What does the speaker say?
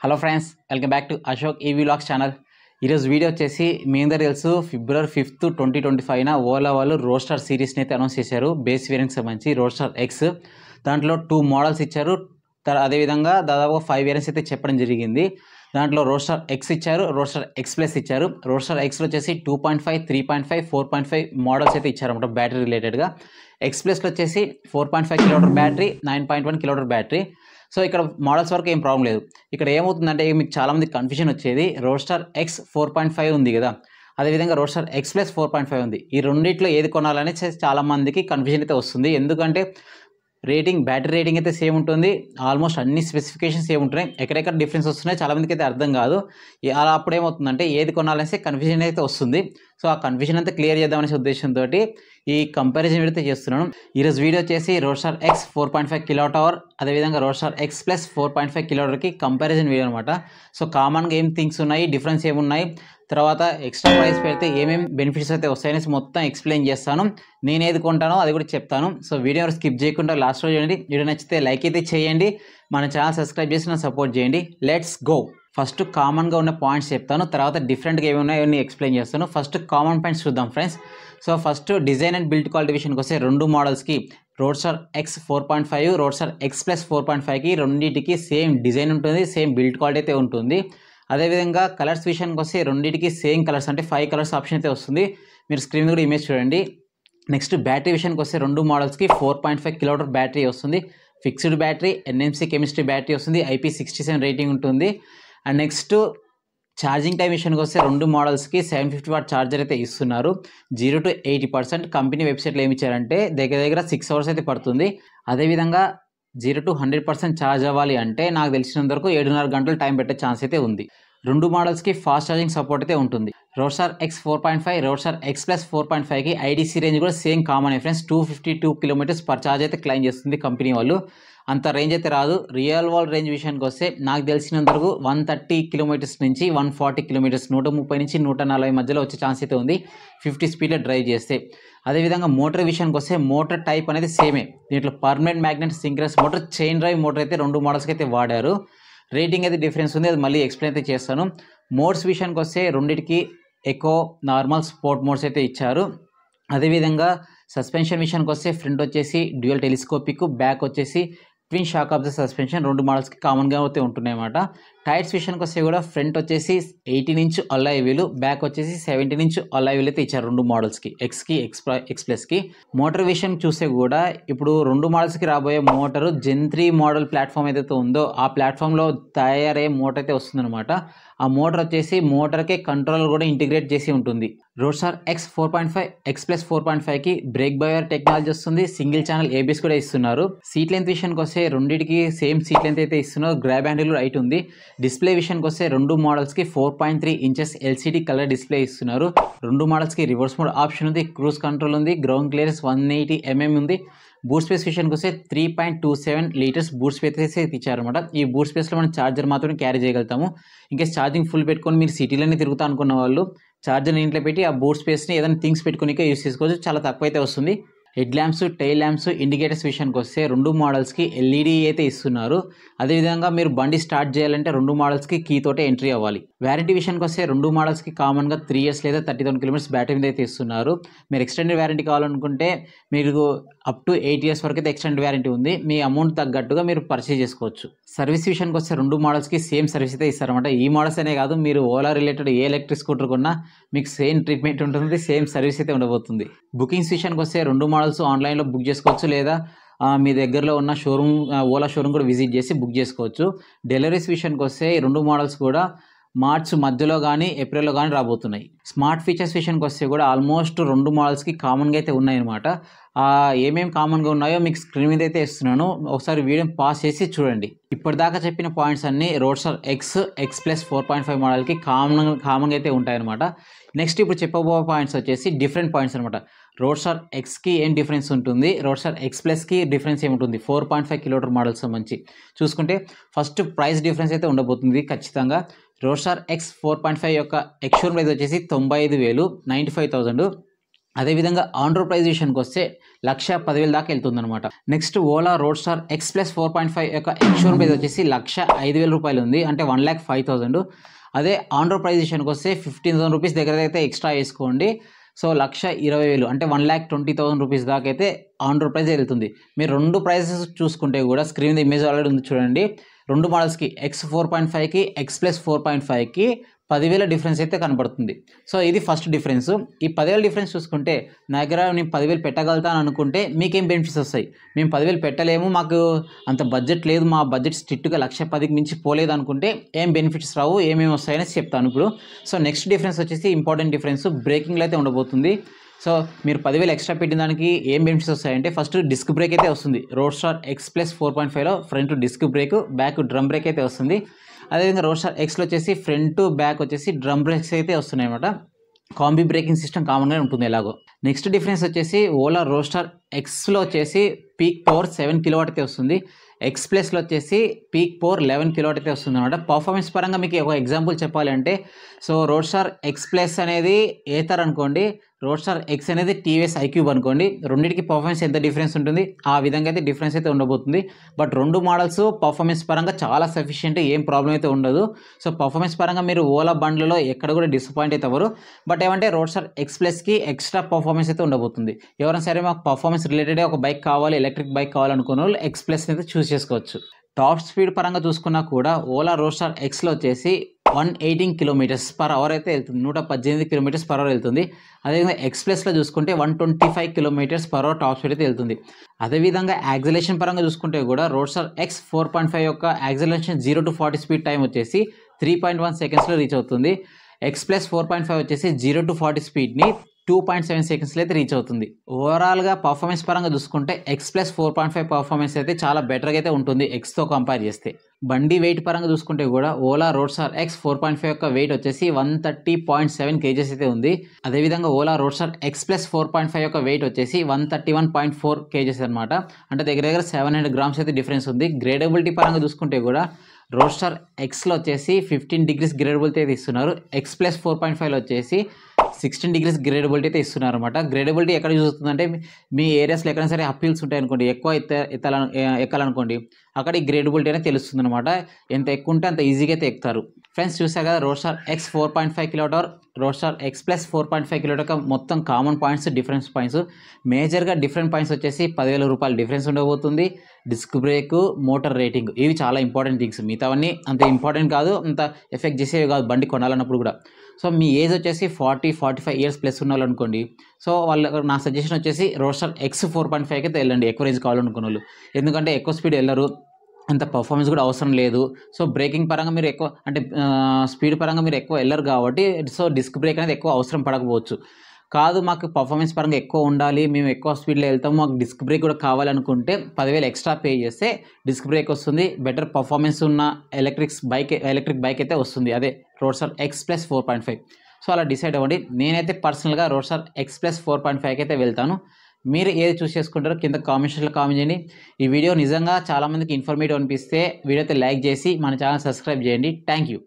Hello friends, welcome back to Ashok EV vlogs channel. ఈరోజు video వచ్చేసి మీ అందరూ తెలుసు February 5th 2025న ఓలా వాళ్ళు రోడ్స్టర్ సిరీస్ని అయితే అనౌన్స్ చేశారు. బేస్ వేరియంట్కి సంబంధించి రోడ్స్టర్ ఎక్స్. దాంట్లో 2 మోడల్స్ ఇచ్చారు. అదేవిధంగా దాదాపు 5 వేరియంట్స్ అయితే చెప్పడం జరిగింది. దాంట్లో రోడ్స్టర్ ఎక్స్ ఇచ్చారు, రోడ్స్టర్ ఎక్స్ ప్లస్ ఇచ్చారు. రోడ్స్టర్ ఎక్స్లో వచ్చేసి 2.5, 3.5, 4.5 మోడల్స్ అయితే ఇచ్చారన్నమాట బ్యాటరీ రిలేటెడ్గా. ఎక్స్ ప్లస్లో వచ్చేసి 4.5 kilometre battery, 9.1 kilometre battery. So ఇక్కడ మోడల్స్ వరకు ఏం ప్రాబ్లం లేదు. ఇక్కడ ఏమవుతుందంటే మీకు చాలామంది కన్ఫ్యూజన్ వచ్చేది, రోడ్స్టర్ ఎక్స్ 4.5 ఉంది కదా, అదేవిధంగా రోడ్స్టర్ ఎక్స్ ప్లస్ 4.5 ఉంది. ఈ రెండిట్లో ఏది కొనాలని చాలామందికి కన్ఫ్యూజన్ అయితే వస్తుంది. ఎందుకంటే బ్యాటరీ రేటింగ్ అయితే సేమ్ ఉంటుంది, ఆల్మోస్ట్ అన్ని స్పెసిఫికేషన్స్ సేమ్ ఉంటున్నాయి. ఎక్కడెక్కడ డిఫరెన్స్ వస్తున్నాయి చాలామందికి అయితే అర్థం కాదు. అలా అప్పుడు ఏమవుతుందంటే ఏది కొనాలనేసి కన్ఫ్యూజన్ అయితే వస్తుంది. సో ఆ కన్ఫ్యూజన్ అంతా క్లియర్ చేద్దామనే ఉద్దేశంతో ఈ కంపారిజన్ అయితే చేస్తున్నాను. ఈరోజు వీడియో వచ్చేసి రోడ్స్టర్ ఎక్స్ 4.5 కిలోవాట్ అవర్, అదేవిధంగా రోడ్స్టర్ ఎక్స్ ప్లస్ 4.5 కిలోవాట్ అవర్కి కంపారిజన్ వీడియో అనమాట. సో కామన్గా ఏం థింగ్స్ ఉన్నాయి, డిఫరెన్స్ ఏమున్నాయి, తర్వాత ఎక్స్ట్రా ప్రైస్ పెడితే ఏమేమి బెనిఫిట్స్ అయితే వస్తాయనేసి మొత్తం ఎక్స్ప్లెయిన్ చేస్తాను. నేను ఏది కొంటానో అది కూడా చెప్తాను. సో వీడియో స్కిప్ చేయకుండా లాస్ట్ రోజు చూడండి. వీడియో నచ్చితే లైక్ అయితే చేయండి, మన ఛానల్ సబ్స్క్రైబ్ చేసి నన్ను సపోర్ట్ చేయండి. Let's go. ఫస్ట్ కామన్గా ఉన్న పాయింట్స్ చెప్తాను, తర్వాత డిఫరెంట్గా ఏమి ఉన్నాయో అన్నీ ఎక్స్ప్లెయిన్ చేస్తాను. ఫస్ట్ కామన్ పాయింట్స్ చూద్దాం friends. So first design and build quality విషయానికి వస్తే రెండు మోడల్స్కి roadster X 4.5, roadster X plus 4.5కి రెండింటికి సేమ్ డిజైన్ ఉంటుంది, సేమ్ బిల్డ్ క్వాలిటీ అయితే ఉంటుంది. అదేవిధంగా కలర్స్ విషయానికి వస్తే రెండింటికి సేమ్ కలర్స్, అంటే 5 కలర్స్ ఆప్షన్ అయితే వస్తుంది. మీరు స్క్రీన్ కూడా ఇమేజ్ చూడండి. నెక్స్ట్ బ్యాటరీ విషయానికి వస్తే రెండు మోడల్స్కి 4.5 కిలోమీటర్ బ్యాటరీ వస్తుంది. Fixed battery, NMC chemistry battery వస్తుంది, IP67 రేటింగ్ ఉంటుంది. అండ్ నెక్స్ట్ ఛార్జింగ్ టైం విషయానికి వస్తే రెండు మోడల్స్కి 750 వాట్ ఛార్జర్ అయితే ఇస్తున్నారు. 0 to 80%. కంపెనీ వెబ్సైట్లో ఏమి ఇచ్చారంటే దగ్గర 6 అవర్స్ అయితే పడుతుంది. అదేవిధంగా 0 to 100% ఛార్జ్ అవ్వాలి అంటే నాకు తెలిసినంత వరకు 7.5 గంటలు టైం పెట్టే ఛాన్స్ అయితే ఉంది. రెండు మోడల్స్కి ఫాస్ట్ ఛార్జింగ్ సపోర్ట్ అయితే ఉంటుంది. Roadster X 4.5, roadster X plus 4.5కి ఐడిసి రేంజ్ కూడా same common friends. 252 kilometres per charge అయితే క్లెయిమ్ చేస్తుంది కంపెనీ వాళ్ళు. అంత రేంజ్ అయితే రాదు. రియల్ వరల్డ్ రేంజ్ విషయానికి వస్తే నాకు తెలిసినంత వరకు 130 కిలోమీటర్స్ నుంచి 140 కిలోమీటర్స్, 130 నుంచి 140 మధ్యలో వచ్చే ఛాన్స్ అయితే ఉంది 50 స్పీడ్లో డ్రైవ్ చేస్తే. అదేవిధంగా మోటార్ విషయానికి వస్తే మోటార్ టైప్ అనేది సేమే. దీంట్లో permanent magnet synchronous motor, chain drive motor అయితే రెండు మోడల్స్కి అయితే వాడారు. రేటింగ్ అయితే డిఫరెన్స్ ఉంది, అది మళ్ళీ ఎక్స్ప్లెయిన్ అయితే చేస్తాను. మోడ్స్ విషయానికి వస్తే రెండింటికి ఎకో, నార్మల్, స్పోర్ట్ మోడ్స్ అయితే ఇచ్చారు. అదేవిధంగా సస్పెన్షన్ విషయానికి వస్తే ఫ్రంట్ వచ్చేసి డ్యూయల్ టెలిస్కోపిక్, బ్యాక్ వచ్చేసి ట్విన్ షాక్ అబ్జర్వర్ సస్పెన్షన్ రెండు మోడల్స్కి కామన్గా అయితే ఉంటున్నాయి అన్నమాట. టైర్స్ విషయానికి వస్తే కూడా ఫ్రంట్ వచ్చేసి 18 ఇంచ్ అల్లాయ్ వీలు, బ్యాక్ వచ్చేసి 17 ఇంచ్ అల్లాయ్ వీలు అయితే ఇచ్చారు రెండు మోడల్స్కి, ఎక్స్కి ఎక్స్ ప్లస్కి. మోటార్ విషయం చూస్తే కూడా ఇప్పుడు రెండు మోడల్స్కి రాబోయే మోటారు Gen 3 మోడల్ ప్లాట్ఫామ్ ఏదైతే ఉందో ఆ ప్లాట్ఫామ్లో తయారయ్యే మోటార్ అయితే వస్తుందన్నమాట. ఆ మోటార్ వచ్చేసి మోటార్కే కంట్రోలర్ కూడా ఇంటిగ్రేట్ చేసి ఉంటుంది. రోడ్స్టర్ ఎక్స్ 4.5, ఎక్స్ ప్లస్ 4.5కి బ్రేక్ బై వైర్ టెక్నాలజీ వస్తుంది, సింగిల్ ఛానల్ ABS కూడా ఇస్తున్నారు. సీట్ లెంత్ విషయానికి వస్తే రెండింటికి సేమ్ సీట్ లెంత్ అయితే ఇస్తున్నారు, గ్రాబ్ హ్యాండిల్ కూడా రైట్ ఉంది. డిస్ప్లే విషయానికి వస్తే రెండు మోడల్స్కి 4.3 ఇంచెస్ LCD కలర్ డిస్ప్లే ఇస్తున్నారు. రెండు మోడల్స్కి రివర్స్ మోడ్ ఆప్షన్ ఉంది, క్రూజ్ కంట్రోల్ ఉంది, గ్రౌండ్ క్లియరెన్స్ 180 mm ఉంది. బూట్ స్పేస్ విషయానికి వస్తే 3.27 లీటర్స్ బూట్ స్పేస్ అయితే ఇచ్చారనమాట. ఈ బూట్ స్పేస్లో మనం ఛార్జర్ మాత్రమే క్యారీ చేయగలుగుతాము. ఇంకా ఛార్జింగ్ ఫుల్ పెట్టుకొని మీరు సిటీలోనే తిరుగుతా అనుకున్న వాళ్ళు ఛార్జర్ ఇంట్లో పెట్టి ఆ బూట్ స్పేస్ని ఏదైనా థింగ్స్ పెట్టుకుని యూస్ చేసుకోవచ్చు, చాలా తక్కువ అయితే వస్తుంది. Head lamps, tile lamps, indicators విషయానికి వస్తే రెండు మోడల్స్కి LED అయితే ఇస్తున్నారు. అదేవిధంగా మీరు బండి స్టార్ట్ చేయాలంటే రెండు మోడల్స్కి కీ తోటే ఎంట్రీ అవ్వాలి. వారంటీ విషయానికి వస్తే రెండు మోడల్స్కి కామన్గా 3 years లేదా 30,000 kilometers బ్యాటరీ మీద అయితే ఇస్తున్నారు. మీరు ఎక్స్టెండెడ్ వారంటీ కావాలనుకుంటే మీరు up to 8 years వరకు అయితే ఎక్స్టెండెడ్ వారంటీ ఉంది, మీ అమౌంట్ తగ్గట్టుగా మీరు పర్చేజ్ చేసుకోవచ్చు. సర్వీస్ విషయానికి వస్తే రెండు మోడల్స్కి సేమ్ సర్వీస్ అయితే ఇస్తారన్నమాట. ఈ మోడల్స్ అనే కాదు, మీరు ఓలా రిలేటెడ్ ఏ ఎలక్ట్రిక్ స్కూటర్ కొన్నా మీకు సేమ్ ట్రీట్మెంట్ ఉంటుంది, సేమ్ సర్వీస్ అయితే ఉండబోతుంది. బుకింగ్స్ విషయానికి వస్తే రెండు మోడల్స్ ఆన్లైన్లో బుక్ చేసుకోవచ్చు, లేదా మీ దగ్గరలో ఉన్న షోరూమ్ ఓలా షోరూమ్ కూడా విజిట్ చేసి బుక్ చేసుకోవచ్చు. డెలివరీస్ విషయానికి వస్తే ఈ రెండు మోడల్స్ కూడా మార్చ్ మధ్యలో కానీ ఏప్రిల్లో కానీ రాబోతున్నాయి. స్మార్ట్ ఫీచర్స్ విషయానికి వస్తే కూడా ఆల్మోస్ట్ రెండు మోడల్స్కి కామన్గా అయితే ఉన్నాయన్నమాట. ఏమేమి కామన్గా ఉన్నాయో మీకు స్క్రీన్ మీద అయితే ఇస్తున్నాను, ఒకసారి వీడియో పాస్ చేసి చూడండి. ఇప్పటిదాకా చెప్పిన పాయింట్స్ అన్నీ రోడ్స్టర్ ఎక్స్ ప్లస్ 4.5 మోడల్కి కామన్గా అయితే ఉంటాయన్నమాట. నెక్స్ట్ ఇప్పుడు చెప్పబోయే పాయింట్స్ వచ్చేసి డిఫరెంట్ పాయింట్స్ అనమాట. రోడ్స్టర్ ఎక్స్కి ఏం డిఫరెన్స్ ఉంటుంది, రోడ్స్టర్ ఎక్స్ ప్లస్కి డిఫరెన్స్ ఏముంటుంది 4.5 కిలోమీటర్ మోడల్స్ సంబంధించి చూసుకుంటే ఫస్ట్ ప్రైస్ డిఫరెన్స్ అయితే ఉండబోతుంది ఖచ్చితంగా. రోడ్స్టర్ ఎక్స్ 4.5 యొక్క ఎక్స్షోరూమ్ ప్రైస్ వచ్చేసి 95,000, 95,000. అదేవిధంగా ఆన్ రోడ్ ప్రైస్ విషయానికి వస్తే 1,10,000 దాకా వెళ్తుందన్నమాట. Next Ola roadster X plus 4.5 యొక్క ఎక్స్షోరూమ్ ప్రైస్ వచ్చేసి 1,05,000 రూపాయలు ఉంది, అంటే 1,05,000. అదే ఆన్ రోడ్ ప్రైస్ విషయానికి వస్తే 15,000 రూపీస్ దగ్గర అయితే ఎక్స్ట్రా వేసుకోండి. సో 1,20,000 అంటే 1,20,000 రూపీస్ దాకా అయితే ఆన్ రోడ్ ప్రైస్ వెళ్తుంది. మీరు రెండు ప్రైసెస్ చూసుకుంటే కూడా స్క్రీన్ మీద ఇమేజ్ ఆల్రెడీ ఉంది చూడండి. రెండు మోడల్స్కి ఎక్స్ 4.5కి ఎక్స్ ప్లస్ 4.5కి 10,000 డిఫరెన్స్ అయితే కనబడుతుంది. సో ఇది ఫస్ట్ డిఫరెన్స్. ఈ 10,000 డిఫరెన్స్ చూసుకుంటే నా దగ్గర నేను 10,000 పెట్టగలుగుతాను అనుకుంటే మీకేం బెనిఫిట్స్ వస్తాయి. మేము 10,000 పెట్టలేము, మాకు అంత బడ్జెట్ లేదు, మా బడ్జెట్ స్ట్రిక్ట్గా 1,10,000కి మించి పోలేదు అనుకుంటే ఏం బెనిఫిట్స్ రావు, ఏమేమి వస్తాయని చెప్తాను ఇప్పుడు. సో నెక్స్ట్ డిఫరెన్స్ వచ్చేసి ఇంపార్టెంట్ డిఫరెన్స్ బ్రేకింగ్లో అయితే ఉండబోతుంది. సో మీరు 10,000 ఎక్స్ట్రా పెట్టిన దానికి ఏం బెనిఫిట్స్ వస్తాయంటే ఫస్ట్ డిస్క్ బ్రేక్ అయితే వస్తుంది. రోడ్ స్టార్ ఎక్స్ ప్లస్ 4.5లో front disc brake, back drum brake అయితే వస్తుంది. అదేవిధంగా రోడ్ స్టార్ ఎక్స్లో వచ్చేసి ఫ్రంట్ బ్యాక్ వచ్చేసి డ్రమ్ బ్రేక్స్ అయితే వస్తున్నాయి అన్నమాట. కాంబీ బ్రేకింగ్ సిస్టమ్ కామన్గా ఉంటుంది ఎలాగో. నెక్స్ట్ డిఫరెన్స్ వచ్చేసి ఓలా రోడ్ స్టార్ ఎక్స్లో వచ్చేసి పీక్ పవర్ 7 కిలోవాట్ అయితే వస్తుంది. ఎక్స్ ప్లస్లో వచ్చేసి పీక్ పవర్ 11 కిలోవాట్ అయితే వస్తుంది అనమాట. పర్ఫార్మెన్స్ పరంగా మీకు ఒక ఎగ్జాంపుల్ చెప్పాలంటే so road star X plus అనేది ఏతర్ అనుకోండి, రోడ్ స్టార్ ఎక్స్ అనేది టీవీఎస్ ఐక్యూబ్ అనుకోండి. రెండింటికి పర్ఫార్మెన్స్ ఎంత డిఫరెన్స్ ఉంటుంది ఆ విధంగా అయితే డిఫరెన్స్ అయితే ఉండబోతుంది. బట్ రెండు మోడల్స్ పర్ఫార్మెన్స్ పరంగా చాలా సఫిషియెంట్, ఏం ప్రాబ్లం అయితే ఉండదు. సో పర్ఫార్మెన్స్ పరంగా మీరు ఓలా బండ్లలో ఎక్కడ కూడా డిసప్పాయింట్ అయితే అవ్వరు. బట్ ఏమంటే రోడ్ స్టార్ ఎక్స్ ప్లస్కి ఎక్స్ట్రా పర్ఫార్మెన్స్ అయితే ఉండబోతుంది. ఎవరైనా సరే మాకు పర్ఫార్మెన్స్ రిలేటెడ్ ఒక బైక్ కావాలి, ఎలక్ట్రిక్ బైక్ కావాలనుకున్న వాళ్ళు ఎక్స్ ప్లస్ అయితే చూస్ చేసుకోవచ్చు. టాప్ స్పీడ్ పరంగా చూసుకున్నా కూడా ఓలా రోడ్ స్టార్ ఎక్స్లో వచ్చేసి 118 km/h అయితే వెళ్తుంది, 118 km/h వెళ్తుంది. అదేవిధంగా ఎక్స్ప్రెస్లో చూసుకుంటే 125 km/h టాప్ స్పీడ్ అయితే వెళ్తుంది. అదేవిధంగా యాక్సిలరేషన్ పరంగా చూసుకుంటే కూడా రోడ్ స్టార్ ఎక్స్ 4.5 యొక్క యాక్సిలరేషన్ 0 to 40 స్పీడ్ టైం వచ్చేసి 3.1 సెకండ్స్లో రీచ్ అవుతుంది. ఎక్స్ ప్లస్ 4.5 వచ్చేసి 0 to 40 స్పీడ్ని 2.7 సెకండ్స్లో అయితే రీచ్ అవుతుంది. ఓవరాల్గా పర్ఫార్మెన్స్ పరంగా చూసుకుంటే ఎక్స్ ప్లస్ 4.5 పర్ఫార్మెన్స్ అయితే చాలా బెటర్గా అయితే ఉంటుంది ఎక్స్తో కంపేర్ చేస్తే. బండి వెయిట్ పరంగా చూసుకుంటే కూడా ఓలా రోడ్ స్టార్ ఎక్స్ 4.5 యొక్క వెయిట్ వచ్చేసి 130.7 kgs అయితే ఉంది. అదేవిధంగా Ola roadster X plus 4.5 యొక్క వెయిట్ వచ్చేసి 131.4 kgs అనమాట. అంటే దగ్గర దగ్గర 700 grams అయితే డిఫరెన్స్ ఉంది. గ్రేడబిలిటీ పరంగా చూసుకుంటే కూడా రోడ్ స్టార్ ఎక్స్లో వచ్చేసి 15 degrees గ్రేడబిలిటీ అయితే ఇస్తున్నారు. ఎక్స్ ప్లస్ 4.5లో వచ్చేసి 16 degrees గ్రేడబిలిటీ అయితే ఇస్తున్నారు అనమాట. గ్రేడబిలిటీ ఎక్కడ యూజ్ అవుతుందంటే మీ ఏరియాస్లో ఎక్కడైనా సరే అప్ హిల్స్ ఉంటాయి అనుకోండి, ఎక్కువ ఎక్కాలనుకోండి, అక్కడ ఈ గ్రేడబిలిటీ అనేది తెలుస్తుంది అనమాట. ఎంత ఎక్కువ ఉంటే అంత ఈజీగా అయితే ఎక్కుతారు. ఫ్రెండ్స్ చూసారు కదా road star X 4.5 kWh, road star X plus 4.5 kWh మొత్తం కామన్ పాయింట్స్, డిఫరెన్స్ పాయింట్స్. మేజర్గా డిఫరెంట్ పాయింట్స్ వచ్చేసి 10,000 రూపాయలు డిఫరెన్స్ ఉండబోతుంది. డిస్క్ బ్రేక్, మోటార్ రేటింగ్, ఇవి చాలా ఇంపార్టెంట్ థింగ్స్. మిగతావన్నీ అంత ఇంపార్టెంట్ కాదు, అంత ఎఫెక్ట్ చేసేవి కాదు బండి కొనాలన్నప్పుడు కూడా. సో మీ ఏజ్ వచ్చేసి 40-45 years ప్లస్ ఉన్న వాళ్ళు అనుకోండి, సో వాళ్ళ నా సజెషన్ వచ్చేసి రోడ్ స్టార్ ఎక్స్ 4.5 అయితే వెళ్ళండి ఎక్కువ రేంజ్ కావాలనుకున్న వాళ్ళు. ఎందుకంటే ఎక్కువ స్పీడ్ వెళ్ళరు, అంత పర్ఫార్మెన్స్ కూడా అవసరం లేదు. సో బ్రేకింగ్ పరంగా మీరు ఎక్కువ అంటే స్పీడ్ పరంగా మీరు ఎక్కువ వెళ్ళరు కాబట్టి సో డిస్క్ బ్రేక్ అనేది ఎక్కువ అవసరం పడకపోవచ్చు. కాదు మాకు పర్ఫార్మెన్స్ పరంగా ఎక్కువ ఉండాలి, మేము ఎక్కువ స్పీడ్లో వెళ్తాము, మాకు డిస్క్ బ్రేక్ కూడా కావాలనుకుంటే 10,000 ఎక్స్ట్రా పే చేస్తే డిస్క్ బ్రేక్ వస్తుంది, బెటర్ పర్ఫార్మెన్స్ ఉన్న ఎలక్ట్రిక్ బైక్ అయితే వస్తుంది. అదే road star X plus 4.5. So అలా డిసైడ్ అవ్వండి. నేనైతే పర్సనల్గా రోడ్ స్టార్ ఎక్స్ ప్లస్ 4.5 అయితే వెళ్తాను. మీరు ఏది చూస్ చేసుకుంటారో కింద కామెంట్స్లో కామెంట్ చేయండి. ఈ వీడియో నిజంగా చాలామందికి ఇన్ఫర్మేటివ్ అనిపిస్తే వీడియో అయితే లైక్ చేసి మన ఛానల్ సబ్స్క్రైబ్ చేయండి. Thank you.